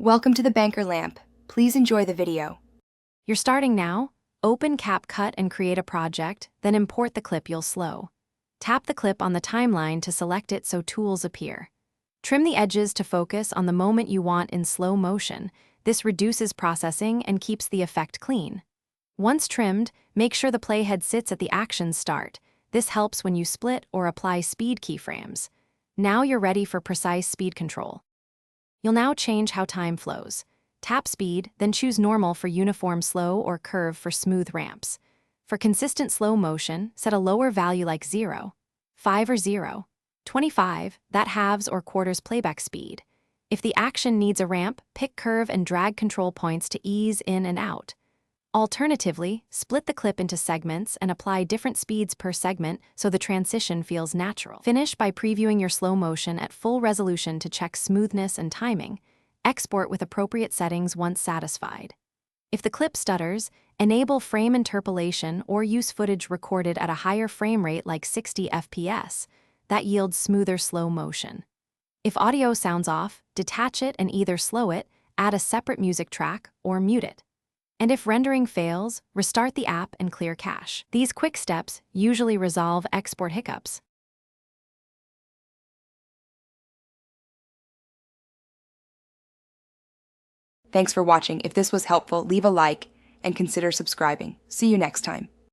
Welcome to the Banker Lamp. Please enjoy the video. You're starting now? Open Capcut and create a project, then import the clip you'll slow. Tap the clip on the timeline to select it so tools appear. Trim the edges to focus on the moment you want in slow motion. This reduces processing and keeps the effect clean. Once trimmed, make sure the playhead sits at the action start. This helps when you split or apply speed keyframes. Now you're ready for precise speed control. You'll now change how time flows. Tap speed, then choose normal for uniform slow or curve for smooth ramps. For consistent slow motion, set a lower value like 0, 5 or 0, 25, that halves or quarters playback speed. If the action needs a ramp, pick curve and drag control points to ease in and out. Alternatively, split the clip into segments and apply different speeds per segment so the transition feels natural. Finish by previewing your slow motion at full resolution to check smoothness and timing. Export with appropriate settings once satisfied. If the clip stutters, enable frame interpolation or use footage recorded at a higher frame rate like 60 FPS. That yields smoother slow motion. If audio sounds off, detach it and either slow it, add a separate music track, or mute it. And if rendering fails, restart the app and clear cache. These quick steps usually resolve export hiccups. Thanks for watching. If this was helpful, leave a like and consider subscribing. See you next time.